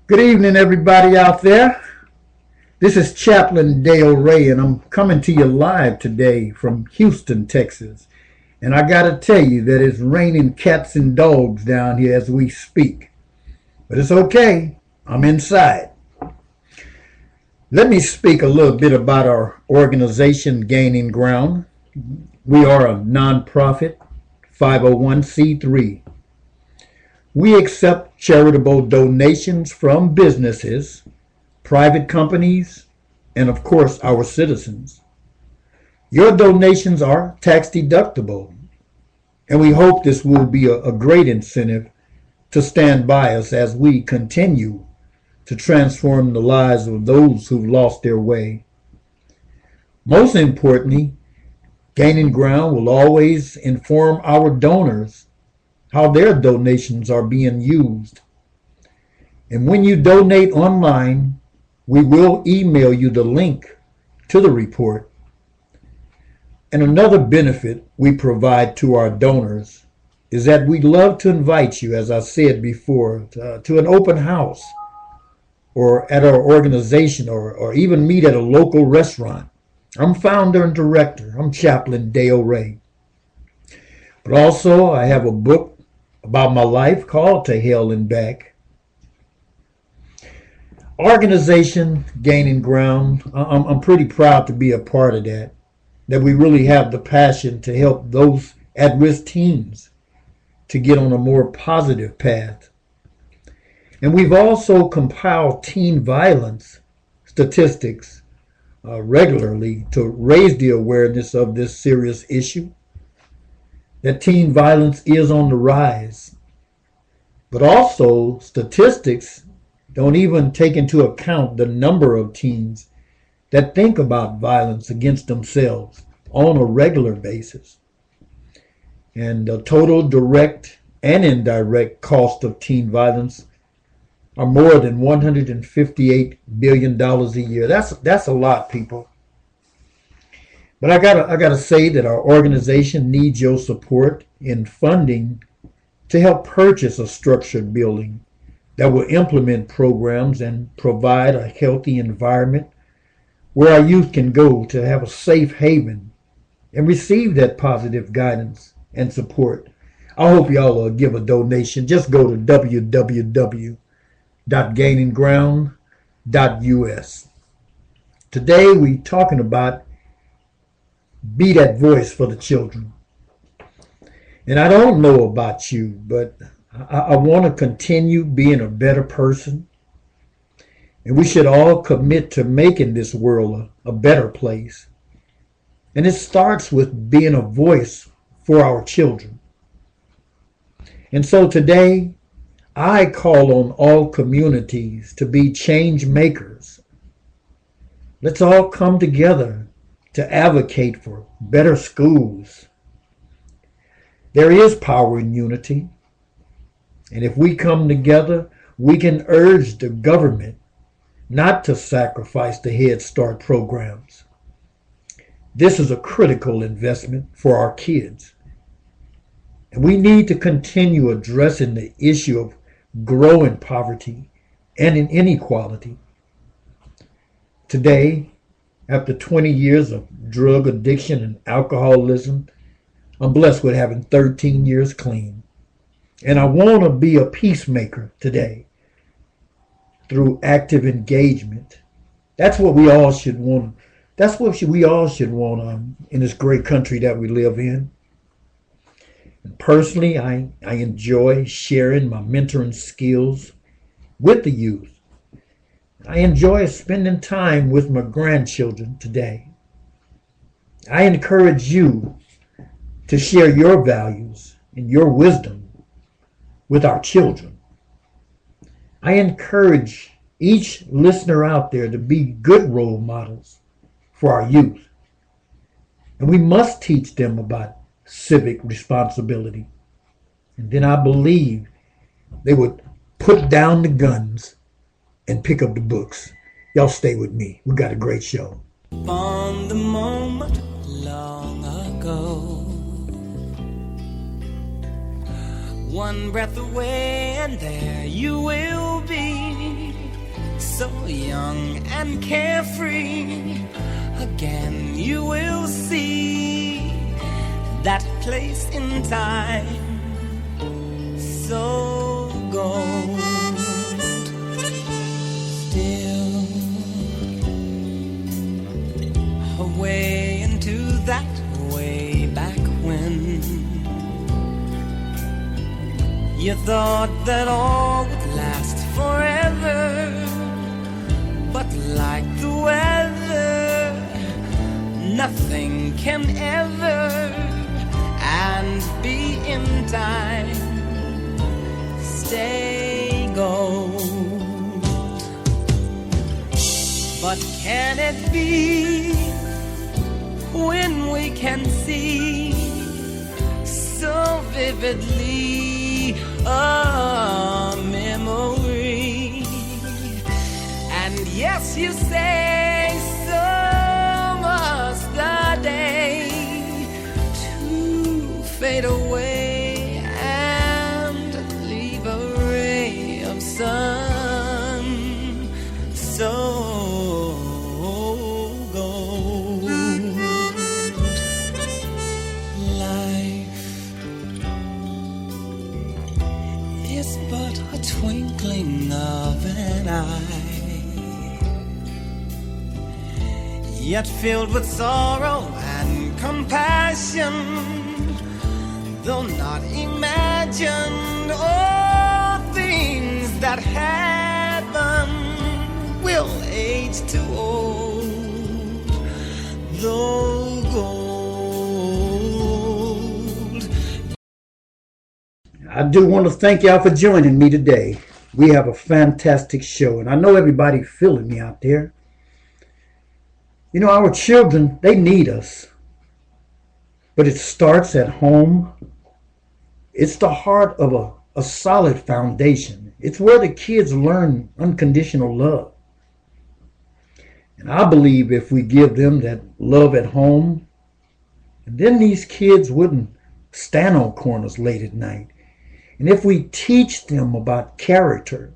Good evening, everybody out there. This is Chaplain Dale Ray, and I'm coming to you live today from Houston, Texas. And I got to tell you that it's raining cats and dogs down here as we speak. But it's okay. I'm inside. Let me speak a little bit about our organization, Gaining Ground. We are a nonprofit 501c3. We accept charitable donations from businesses, private companies, and of course our citizens. Your donations are tax deductible, and we hope this will be a great incentive to stand by us as we continue to transform the lives of those who've lost their way. Most importantly, Gaining Ground will always inform our donors how their donations are being used. And when you donate online, we will email you the link to the report. And another benefit we provide to our donors is that we'd love to invite you, as I said before, to an open house or at our organization or even meet at a local restaurant. I'm founder and director. I'm Chaplain Dale Ray. But also I have a book about my life called To Hell and Back. Organization Gaining Ground, I'm pretty proud to be a part of that we really have the passion to help those at-risk teens to get on a more positive path. And we've also compiled teen violence statistics regularly to raise the awareness of this serious issue, that teen violence is on the rise. But also, statistics don't even take into account the number of teens that think about violence against themselves on a regular basis. And the total direct and indirect cost of teen violence are more than $158 billion a year. That's a lot, people. But I gotta say that our organization needs your support in funding to help purchase a structured building that will implement programs and provide a healthy environment where our youth can go to have a safe haven and receive that positive guidance and support. I hope y'all will give a donation. Just go to www.gainingground.us. Today we're talking about be that voice for the children. And I don't know about you, but I want to continue being a better person. And we should all commit to making this world a better place. And it starts with being a voice for our children. And so today, I call on all communities to be change makers. Let's all come together to advocate for better schools. There is power in unity. And if we come together, we can urge the government not to sacrifice the Head Start programs. This is a critical investment for our kids. And we need to continue addressing the issue of growing poverty and inequality. Today, after 20 years of drug addiction and alcoholism, I'm blessed with having 13 years clean. And I want to be a peacemaker today through active engagement. That's what we all should want. That's what we all should want in this great country that we live in. And personally, I enjoy sharing my mentoring skills with the youth. I enjoy spending time with my grandchildren today. I encourage you to share your values and your wisdom with our children. I encourage each listener out there to be good role models for our youth. And we must teach them about civic responsibility. And then I believe they would put down the guns and pick up the books. Y'all stay with me. We got a great show. On the moment long ago, one breath away and there you will be. so young and carefree. Again you will see that place in time, so gold. Still away into that way back when you thought that all would last forever, but like the weather, nothing can ever and be in time stay gold. But can it be when we can see so vividly a memory? And yes, you say so must the day to fade away and leave a ray of sun so gold. Life is but a twinkling of an eye, yet filled with sorrow and compassion, though not imagined. All things that happen will age too old, though gold. I do want to thank y'all for joining me today. We have a fantastic show, and I know everybody feeling me out there. You know, our children, they need us. But it starts at home. It's the heart of a solid foundation. It's where the kids learn unconditional love. And I believe if we give them that love at home, then these kids wouldn't stand on corners late at night. And if we teach them about character,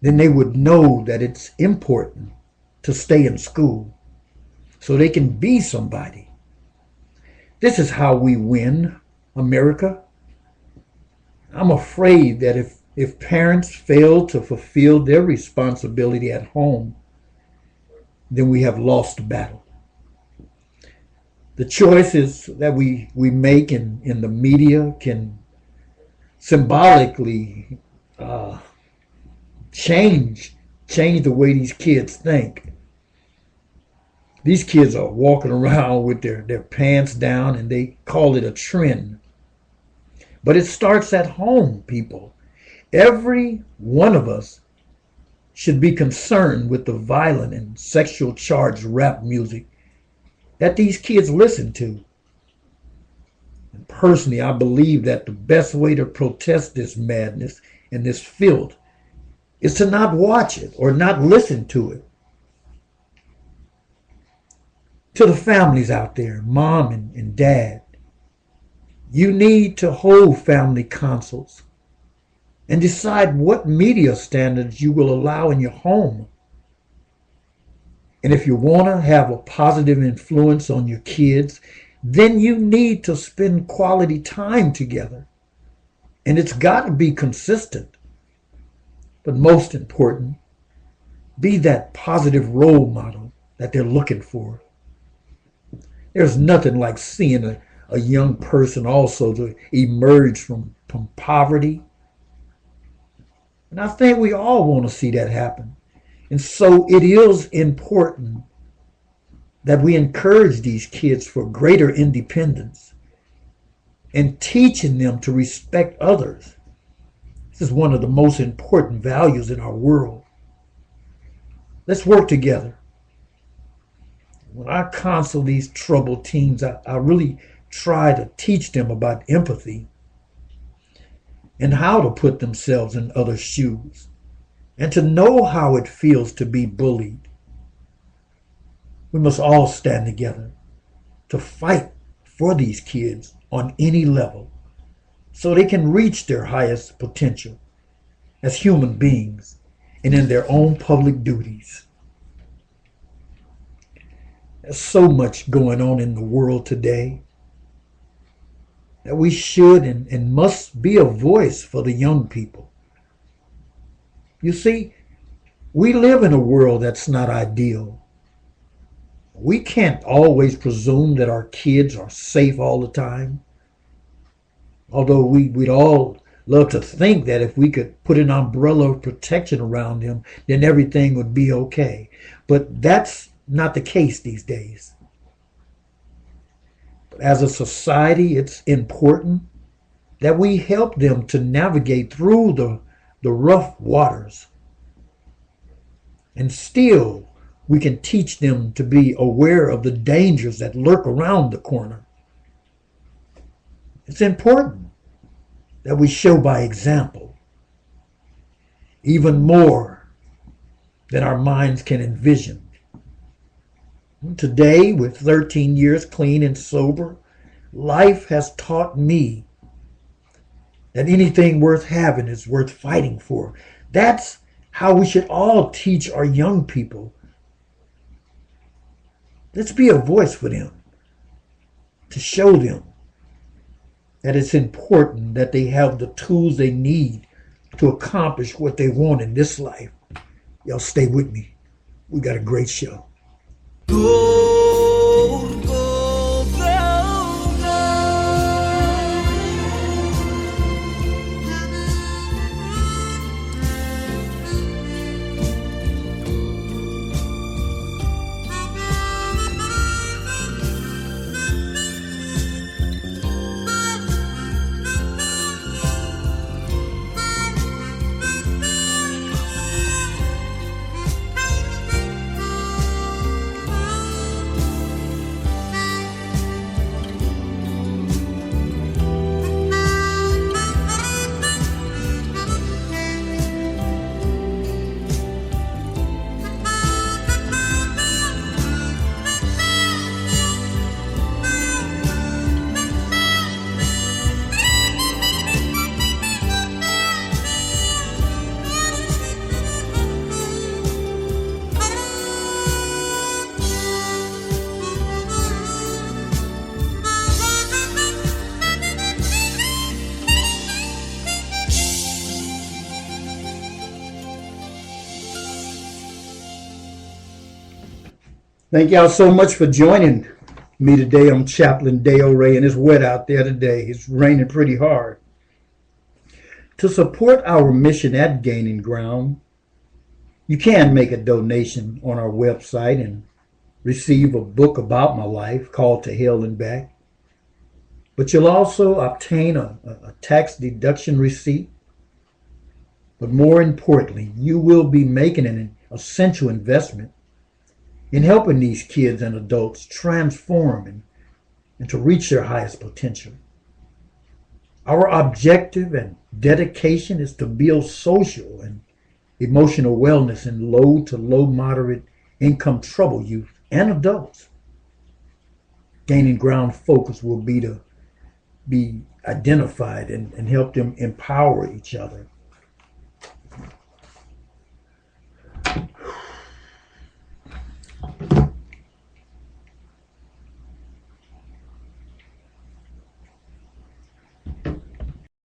then they would know that it's important to stay in school so they can be somebody. This is how we win America. I'm afraid that if parents fail to fulfill their responsibility at home, then we have lost the battle. The choices that we make in the media can symbolically change the way these kids think. These kids are walking around with their pants down, and they call it a trend. But it starts at home, people. Every one of us should be concerned with the violent and sexual charged rap music that these kids listen to. And personally, I believe that the best way to protest this madness and this filth is to not watch it or not listen to it. To the families out there, mom and dad, you need to hold family councils and decide what media standards you will allow in your home. And if you want to have a positive influence on your kids, then you need to spend quality time together. And it's got to be consistent. But most important, be that positive role model that they're looking for. There's nothing like seeing a young person also to emerge from poverty. And I think we all want to see that happen. And so it is important that we encourage these kids for greater independence and teaching them to respect others. This is one of the most important values in our world. Let's work together. When I counsel these troubled teens, I really try to teach them about empathy and how to put themselves in others' shoes and to know how it feels to be bullied. We must all stand together to fight for these kids on any level so they can reach their highest potential as human beings and in their own public duties. There's so much going on in the world today that we should and must be a voice for the young people. You see, we live in a world that's not ideal. We can't always presume that our kids are safe all the time. Although we'd all love to think that if we could put an umbrella of protection around them, then everything would be okay. But that's not the case these days. But as a society, it's important that we help them to navigate through the rough waters. And still, we can teach them to be aware of the dangers that lurk around the corner. It's important that we show by example, even more than our minds can envision. Today, with 13 years clean and sober, life has taught me that anything worth having is worth fighting for. That's how we should all teach our young people. Let's be a voice for them, to show them that it's important that they have the tools they need to accomplish what they want in this life. Y'all stay with me. We got a great show. Go, go, go, go. Thank y'all so much for joining me today on Chaplain Dale Ray, and it's wet out there today. It's raining pretty hard. To support our mission at Gaining Ground, you can make a donation on our website and receive a book about my life called To Hell and Back. But you'll also obtain a tax deduction receipt. But more importantly, you will be making an essential investment in helping these kids and adults transform and to reach their highest potential. Our objective and dedication is to build social and emotional wellness in low to low moderate income troubled youth and adults. Gaining Ground focus will be to be identified and help them empower each other